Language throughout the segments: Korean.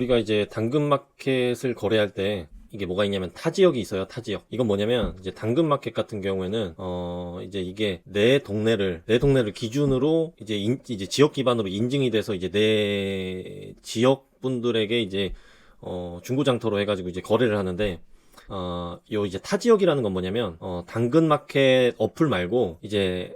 우리가 이제 당근마켓을 거래할 때 이게 뭐가 있냐면 타지역이 있어요. 타지역. 이건 뭐냐면 이제 당근마켓 같은 경우에는 이제 이게 내 동네를 기준으로 이제 지역 기반으로 인증이 돼서 이제 내 지역 분들에게 이제 중고장터로 해가지고 이제 거래를 하는데, 요 이제 타지역이라는 건 뭐냐면, 당근마켓 어플 말고, 이제,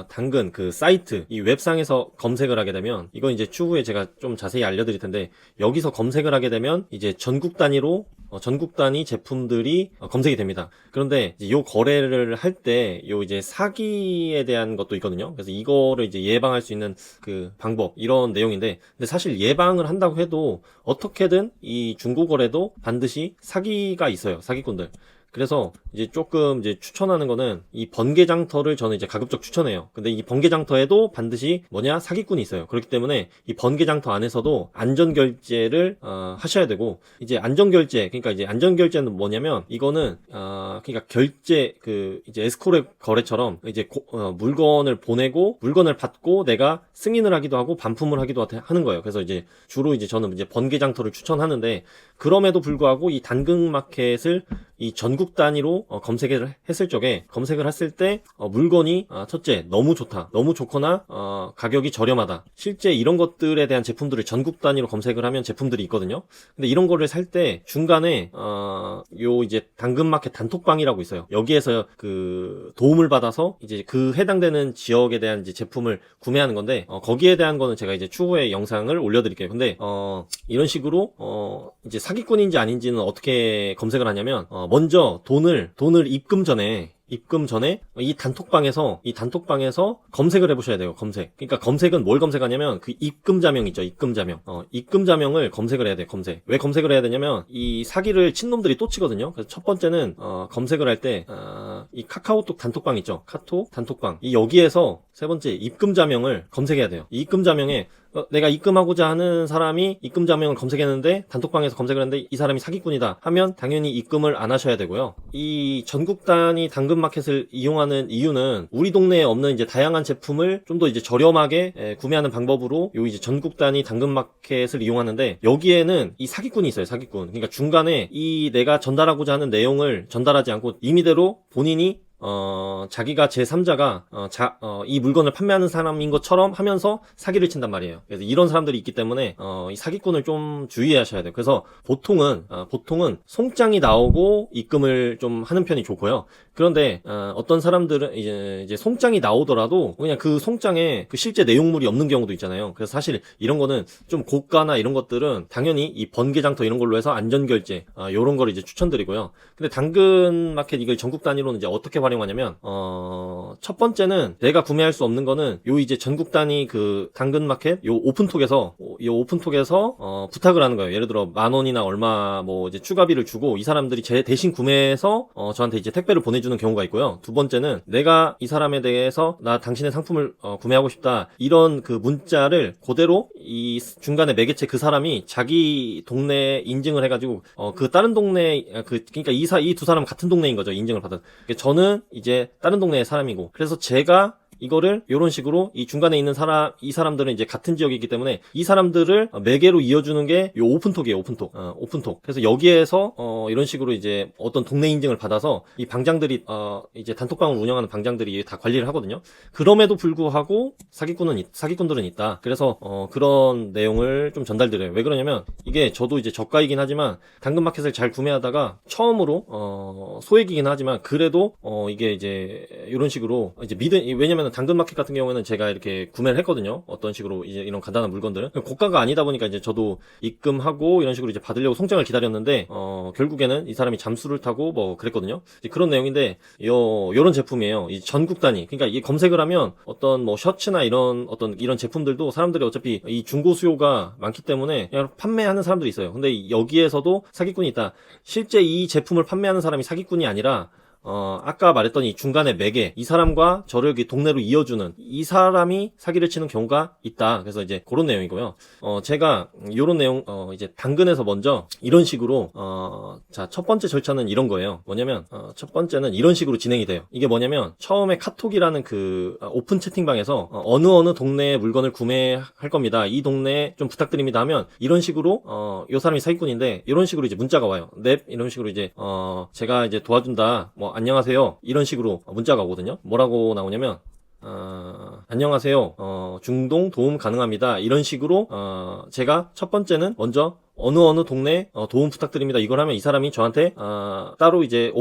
당근 그 사이트, 이 웹상에서 검색을 하게 되면, 이건 이제 추후에 제가 좀 자세히 알려드릴 텐데, 여기서 검색을 하게 되면, 이제 전국 단위로, 전국 단위 제품들이 검색이 됩니다. 그런데 이제 요 거래를 할 때, 요 이제 사기에 대한 것도 있거든요. 그래서 이거를 이제 예방할 수 있는 그 방법, 이런 내용인데, 근데 사실 예방을 한다고 해도, 어떻게든 이 중고거래도 반드시 사기가 있어요. 사기꾼들. 그래서 이제 조금 이제 추천하는 거는 이 번개장터를 저는 이제 가급적 추천해요. 근데 이 번개장터에도 반드시 뭐냐 사기꾼이 있어요. 그렇기 때문에 이 번개장터 안에서도 안전결제를 하셔야 되고, 이제 안전결제, 그러니까 이제 안전결제는 뭐냐면 이거는 그러니까 결제 그 이제 에스코트 거래처럼 이제 물건을 보내고 물건을 받고 내가 승인을 하기도 하고 반품을 하기도 하는 거예요. 그래서 이제 주로 이제 저는 이제 번개장터를 추천하는데, 그럼에도 불구하고 이 당근마켓을 이 전국 단위로 검색을 했을 적에, 검색을 했을 때 물건이 첫째 너무 좋다, 너무 좋거나 가격이 저렴하다, 실제 이런 것들에 대한 제품들을 전국 단위로 검색을 하면 제품들이 있거든요. 근데 이런 거를 살 때 중간에 요 이제 당근마켓 단톡방이라고 있어요. 여기에서 그 도움을 받아서 이제 그 해당되는 지역에 대한 이제 제품을 구매하는 건데, 거기에 대한 거는 제가 이제 추후에 영상을 올려드릴게요. 근데 이런 식으로 이제 사기꾼인지 아닌지는 어떻게 검색을 하냐면, 먼저 돈을 입금 전에 이 단톡방에서 검색을 해보셔야 돼요. 검색. 그러니까 검색은 뭘 검색하냐면 그 입금자명 있죠. 입금자명. 입금자명을 검색을 해야 돼요. 검색. 왜 검색을 해야 되냐면 이 사기를 친 놈들이 또 치거든요. 그래서 첫 번째는 검색을 할 때 이 카카오톡 단톡방 있죠. 카톡 단톡방. 이 여기에서 세 번째 입금자명을 검색해야 돼요. 이 입금자명에 내가 입금하고자 하는 사람이 입금자명을 검색했는데 단톡방에서 검색을 했는데 이 사람이 사기꾼이다 하면 당연히 입금을 안 하셔야 되고요. 이 전국 단위 당근마켓을 이용하는 이유는 우리 동네에 없는 이제 다양한 제품을 좀 더 이제 저렴하게 구매하는 방법으로 요 이제 전국 단위 당근마켓을 이용하는데, 여기에는 이 사기꾼이 있어요. 사기꾼. 그러니까 중간에 이 내가 전달하고자 하는 내용을 전달하지 않고 임의대로 본인이 자기가 제3자가 이 물건을 판매하는 사람인 것처럼 하면서 사기를 친단 말이에요. 그래서 이런 사람들이 있기 때문에 이 사기꾼을 좀 주의하셔야 돼요. 그래서 보통은 송장이 나오고 입금을 좀 하는 편이 좋고요. 그런데 어떤 사람들은 이제 송장이 나오더라도 그냥 그 송장에 그 실제 내용물이 없는 경우도 있잖아요. 그래서 사실 이런 거는 좀 고가나 이런 것들은 당연히 이 번개장터 이런 걸로 해서 안전결제 요런 거를 이제 추천드리고요. 근데 당근마켓 이걸 전국 단위로는 이제 어떻게 활용하냐면, 첫 번째는 내가 구매할 수 없는 거는 요 이제 전국 단위 그 당근마켓 요 오픈톡에서 부탁을 하는 거예요. 예를 들어 10,000원이나 얼마 뭐 이제 추가비를 주고 이 사람들이 제 대신 구매해서 저한테 이제 택배를 보내주는 경우가 있고요. 두 번째는 내가 이 사람에 대해서 나 당신의 상품을 구매하고 싶다 이런 그 문자를 그대로 이 중간에 매개체 그 사람이 자기 동네 인증을 해가지고 그 다른 동네 그러니까 이 두 사람 같은 동네인 거죠. 인증을 받은. 저는 이제 다른 동네의 사람이고, 그래서 제가 이거를 이런 식으로 이 중간에 있는 이 사람들은 이제 같은 지역이기 때문에 이 사람들을 매개로 이어주는 게 요 오픈톡이에요. 오픈톡. 그래서 여기에서 이런 식으로 이제 어떤 동네 인증을 받아서 이 방장들이 이제 단톡방을 운영하는 방장들이 다 관리를 하거든요. 그럼에도 불구하고 사기꾼들은 있다. 그래서 그런 내용을 좀 전달드려요. 왜 그러냐면 이게 저도 이제 저가이긴 하지만 당근마켓을 잘 구매하다가 처음으로 소액이긴 하지만 그래도 이게 이제 이런 식으로 이제 왜냐면 당근마켓 같은 경우에는 제가 이렇게 구매를 했거든요. 어떤 식으로 이제 이런 간단한 물건들은 고가가 아니다 보니까 이제 저도 입금하고 이런 식으로 이제 받으려고 송장을 기다렸는데 결국에는 이 사람이 잠수를 타고 뭐 그랬거든요. 이제 그런 내용인데 요런 제품이에요. 이 전국 단위. 그러니까 이 검색을 하면 어떤 뭐 셔츠나 이런 제품들도 사람들이 어차피 이 중고 수요가 많기 때문에 그냥 판매하는 사람들이 있어요. 근데 여기에서도 사기꾼이 있다. 실제 이 제품을 판매하는 사람이 사기꾼이 아니라 아까 말했던 이 중간에 매개, 이 사람과 저를 여기 동네로 이어주는 이 사람이 사기를 치는 경우가 있다. 그래서 이제 그런 내용이고요. 제가 요런 내용, 이제 당근에서 먼저 이런 식으로, 자, 첫 번째 절차는 이런 거예요. 뭐냐면, 첫 번째는 이런 식으로 진행이 돼요. 이게 뭐냐면, 처음에 카톡이라는 그, 오픈 채팅방에서, 어느 동네에 물건을 구매할 겁니다. 이 동네에 좀 부탁드립니다 하면, 이런 식으로, 요 사람이 사기꾼인데, 이런 식으로 이제 문자가 와요. 넵, 이런 식으로 이제, 제가 이제 도와준다. 뭐, 안녕하세요. 이런 식으로 문자가 오거든요. 뭐라고 나오냐면, 안녕하세요. 중동 도움 가능합니다. 이런 식으로, 제가 첫 번째는 먼저 어느 동네 도움 부탁드립니다. 이걸 하면 이 사람이 저한테 따로 이제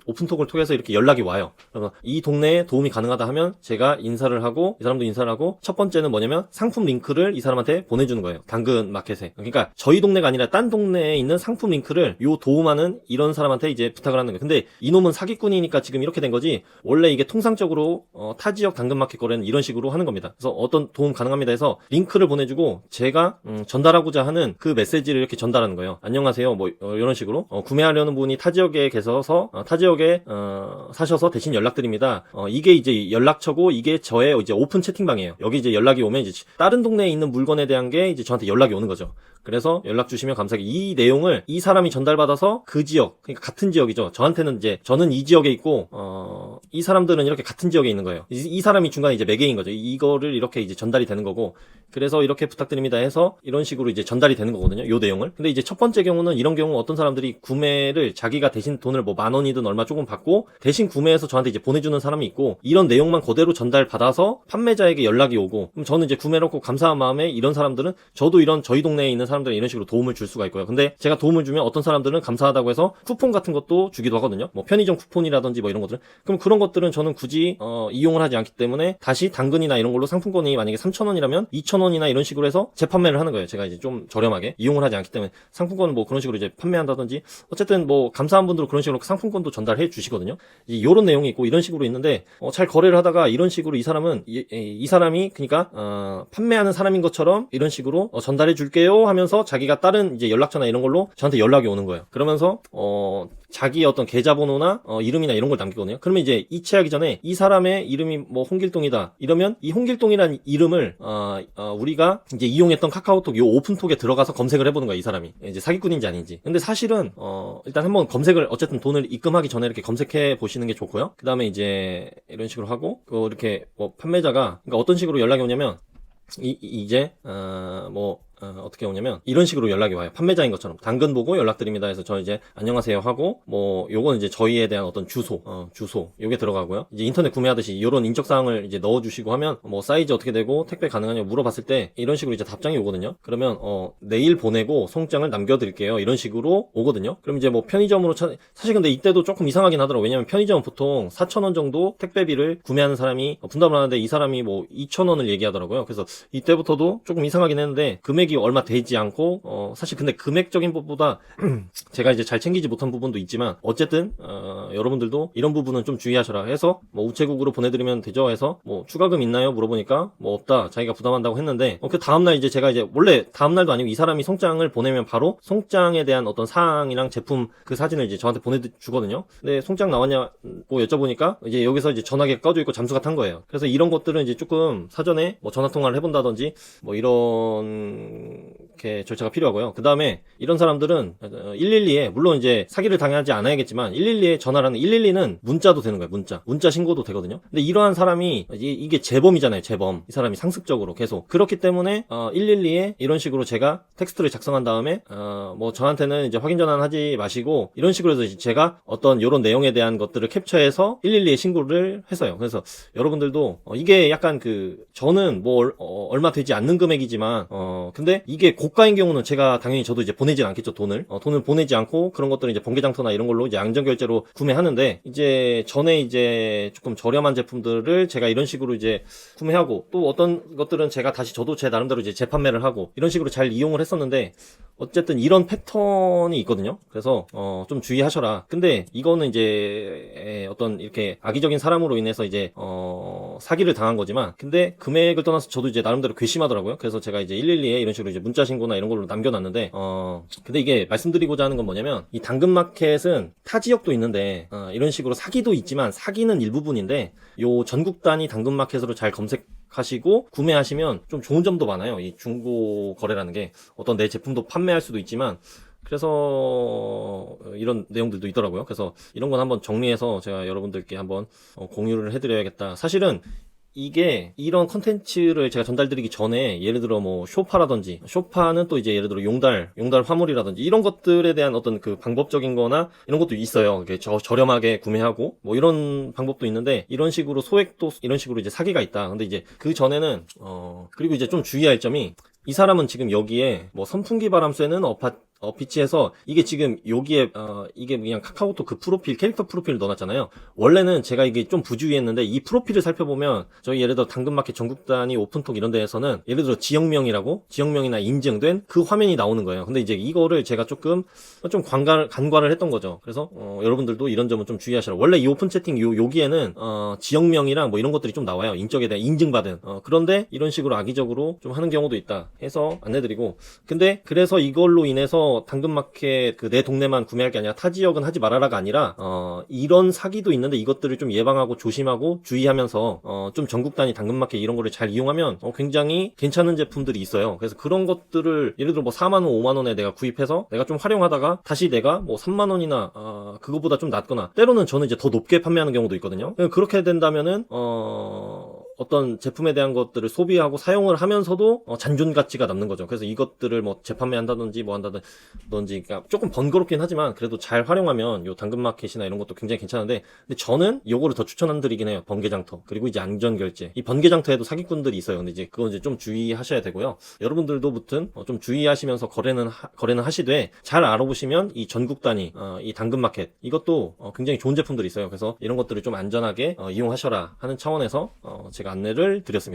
오픈톡을 통해서 이렇게 연락이 와요. 그래서 이 동네에 도움이 가능하다 하면 제가 인사를 하고 이 사람도 인사를 하고 첫 번째는 뭐냐면 상품 링크를 이 사람한테 보내주는 거예요. 당근 마켓에. 그러니까 저희 동네가 아니라 딴 동네에 있는 상품 링크를 요 도움하는 이런 사람한테 이제 부탁을 하는 거예요. 근데 이놈은 사기꾼이니까 지금 이렇게 된 거지 원래 이게 통상적으로 타 지역 당근 마켓 거래는 이런 식으로 하는 겁니다. 그래서 어떤 도움 가능합니다 해서 링크를 보내주고 제가 전달하고자 하는 그 메시지를 이렇게 전달하는 거예요. 안녕하세요. 뭐 이런 식으로 구매하려는 분이 타 지역에 계셔서 타 지역에 사셔서 대신 연락드립니다. 이게 이제 연락처고 이게 저의 이제 오픈 채팅방이에요. 여기 이제 연락이 오면 이제 다른 동네에 있는 물건에 대한 게 이제 저한테 연락이 오는 거죠. 그래서 연락 주시면 감사하게 이 내용을 이 사람이 전달받아서 그 지역, 그러니까 같은 지역이죠. 저한테는 이제 저는 이 지역에 있고 이 사람들은 이렇게 같은 지역에 있는 거예요. 이 사람이 중간에 이제 매개인 거죠. 이거를 이렇게 이제 전달이 되는 거고 그래서 이렇게 부탁드립니다 해서 이런 식으로 이제 전달이 되는 거거든요. 요 내용을. 근데 이제 첫 번째 경우는 이런 경우 어떤 사람들이 구매를 자기가 대신 돈을 뭐 10,000원이든 얼마 조금 받고 대신 구매해서 저한테 이제 보내주는 사람이 있고 이런 내용만 그대로 전달받아서 판매자에게 연락이 오고 그럼 저는 이제 구매를 했고 감사한 마음에 이런 사람들은 저도 이런 저희 동네에 있는 사람들은 이런 식으로 도움을 줄 수가 있고요. 근데 제가 도움을 주면 어떤 사람들은 감사하다고 해서 쿠폰 같은 것도 주기도 하거든요. 뭐 편의점 쿠폰이라든지 뭐 이런 것들은. 그럼 그런 것들은 저는 굳이 이용을 하지 않기 때문에 다시 당근이나 이런 걸로 상품권이 만약에 3,000원이라면 2,000원이나 이런 식으로 해서 재판매를 하는 거예요. 제가 이제 좀 저렴하게 이용을 하지 않기 때문에 상품권은 뭐 그런 식으로 이제 판매한다든지 어쨌든 뭐 감사한 분들은 그런 식으로 상품권도 전달해 주시거든요. 이런 내용이 있고 이런 식으로 있는데 잘 거래를 하다가 이런 식으로 이 사람은 이 사람이 그러니까 판매하는 사람인 것처럼 이런 식으로 전달해 줄게요 하면서 자기가 다른 이제 연락처나 이런 걸로 저한테 연락이 오는 거예요. 그러면서 자기의 어떤 계좌번호나 이름이나 이런 걸 남기거든요. 그러면 이제 이체하기 전에 이 사람의 이름이 뭐 홍길동이다 이러면 이 홍길동이라는 이름을 우리가 이제 이용했던 카카오톡 요 오픈톡에 들어가서 검색을 해보는 거야. 이 사람이 이제 사기꾼인지 아닌지. 근데 사실은 일단 한번 검색을 어쨌든 돈을 입금하기 전에 이렇게 검색해 보시는 게 좋고요. 그 다음에 이제 이런 식으로 하고 이렇게 뭐 판매자가 그러니까 어떤 식으로 연락이 오냐면 이제 어떻게 오냐면 이런 식으로 연락이 와요. 판매자인 것처럼 당근 보고 연락드립니다 해서 저 이제 안녕하세요 하고 뭐 요건 이제 저희에 대한 어떤 주소 요게 들어가고요. 이제 인터넷 구매하듯이 요런 인적사항을 이제 넣어주시고 하면 뭐 사이즈 어떻게 되고 택배 가능하냐고 물어봤을 때 이런 식으로 이제 답장이 오거든요. 그러면 내일 보내고 송장을 남겨드릴게요 이런 식으로 오거든요. 그럼 이제 뭐 편의점으로 사실 근데 이때도 조금 이상하긴 하더라고요. 왜냐면 편의점은 보통 4,000원 정도 택배비를 구매하는 사람이 분담을 하는데 이 사람이 뭐 2,000원을 얘기하더라고요. 그래서 이때부터도 조금 이상하긴 했는데 금액이 얼마 되지 않고 사실 근데 금액적인 것보다 제가 이제 잘 챙기지 못한 부분도 있지만 어쨌든 여러분들도 이런 부분은 좀 주의하셔라 해서 뭐 우체국으로 보내드리면 되죠 해서 뭐 추가금 있나요 물어보니까 뭐 없다 자기가 부담한다고 했는데 그 다음날 이제 제가 이제 원래 다음날도 아니고 이 사람이 송장을 보내면 바로 송장에 대한 어떤 사항이랑 제품 그 사진을 이제 저한테 보내주거든요. 근데 송장 나왔냐고 여쭤보니까 이제 여기서 이제 전화기가 꺼져 있고 잠수가 탄 거예요. 그래서 이런 것들은 이제 조금 사전에 뭐 전화 통화를 해본다든지 뭐 이런 이렇게 절차가 필요하고요. 그 다음에 이런 사람들은 112에 물론 이제 사기를 당하지 않아야겠지만 112에 전화를 하는 112는 문자도 되는 거예요. 문자 신고도 되거든요. 근데 이러한 사람이 이게 재범이잖아요. 재범. 이 사람이 상습적으로 계속 그렇기 때문에 112에 이런 식으로 제가 텍스트를 작성한 다음에 뭐 저한테는 이제 확인 전화는 하지 마시고 이런 식으로 해서 이제 제가 어떤 이런 내용에 대한 것들을 캡처해서 112에 신고를 했어요. 그래서 여러분들도 이게 약간 저는 뭐 얼마 되지 않는 금액이지만 근데 이게 고가인 경우는 제가 당연히 저도 이제 보내진 않겠죠. 돈을 보내지 않고 그런 것들은 이제 번개장터나 이런 걸로 이제 안전결제로 구매하는데 이제 전에 이제 조금 저렴한 제품들을 제가 이런 식으로 이제 구매하고 또 어떤 것들은 제가 다시 저도 제 나름대로 이제 재판매를 하고 이런 식으로 잘 이용을 했었는데 어쨌든 이런 패턴이 있거든요. 그래서 좀 주의하셔라. 근데 이거는 이제 어떤 이렇게 악의적인 사람으로 인해서 이제 사기를 당한 거지만, 근데 금액을 떠나서 저도 이제 나름대로 괘씸하더라고요. 그래서 제가 이제 112에 이런 식으로 이제 문자 신고나 이런 걸로 남겨놨는데, 근데 이게 말씀드리고자 하는 건 뭐냐면, 이 당근마켓은 타 지역도 있는데, 이런 식으로 사기도 있지만, 사기는 일부분인데, 요 전국 단위 당근마켓으로 잘 검색하시고 구매하시면 좀 좋은 점도 많아요. 이 중고 거래라는 게 어떤 내 제품도 판매할 수도 있지만, 그래서 이런 내용들도 있더라고요. 그래서 이런 건 한번 정리해서 제가 여러분들께 한번 공유를 해드려야겠다. 사실은 이게 이런 컨텐츠를 제가 전달드리기 전에 예를 들어 뭐 쇼파라든지, 쇼파는 또 이제 예를 들어 용달 화물이라든지 이런 것들에 대한 어떤 그 방법적인 거나 이런 것도 있어요. 이게 저렴하게 구매하고 뭐 이런 방법도 있는데, 이런 식으로 소액도 이런 식으로 이제 사기가 있다. 근데 이제 그 전에는 그리고 이제 좀 주의할 점이, 이 사람은 지금 여기에 뭐 선풍기 바람 쐬는 어피치에서 이게 지금 여기에 이게 그냥 카카오톡 그 프로필, 캐릭터 프로필을 넣어놨잖아요. 원래는 제가 이게 좀 부주의했는데, 이 프로필을 살펴보면 저희 예를 들어 당근마켓 전국 단위 오픈톡 이런 데에서는 예를 들어 지역명이나 인증된 그 화면이 나오는 거예요. 근데 이제 이거를 제가 좀 간과를 했던 거죠. 그래서 여러분들도 이런 점은 좀 주의하시라. 원래 이 오픈 채팅 여기에는 지역명이랑 뭐 이런 것들이 좀 나와요. 인적에 대한 인증받은. 그런데 이런 식으로 악의적으로 좀 하는 경우도 있다 해서 안내드리고, 근데 그래서 이걸로 인해서 당근마켓 그 내 동네만 구매할 게 아니라 타 지역은 하지 말아라가 아니라 이런 사기도 있는데 이것들을 좀 예방하고 조심하고 주의하면서 좀 전국 단위 당근마켓 이런 거를 잘 이용하면 굉장히 괜찮은 제품들이 있어요. 그래서 그런 것들을 예를 들어 뭐 4만원 5만원에 내가 구입해서 내가 좀 활용하다가 다시 내가 뭐 3만원이나 그거보다 좀 낮거나, 때로는 저는 이제 더 높게 판매하는 경우도 있거든요. 그렇게 된다면은 어떤 제품에 대한 것들을 소비하고 사용을 하면서도 잔존 가치가 남는 거죠. 그래서 이것들을 뭐 재판매한다든지 뭐 한다든지, 그러니까 조금 번거롭긴 하지만 그래도 잘 활용하면 요 당근마켓이나 이런 것도 굉장히 괜찮은데, 근데 저는 요거를 더 추천드리긴 해요. 번개장터, 그리고 이제 안전결제. 이 번개장터에도 사기꾼들이 있어요. 근데 이제 그건 이제 좀 주의하셔야 되고요. 여러분들도 무튼 좀 주의하시면서 거래는 하시되, 잘 알아보시면 이 전국 단위 이 당근마켓 이것도 굉장히 좋은 제품들이 있어요. 그래서 이런 것들을 좀 안전하게 이용하셔라 하는 차원에서 제가 안내를 드렸습니다.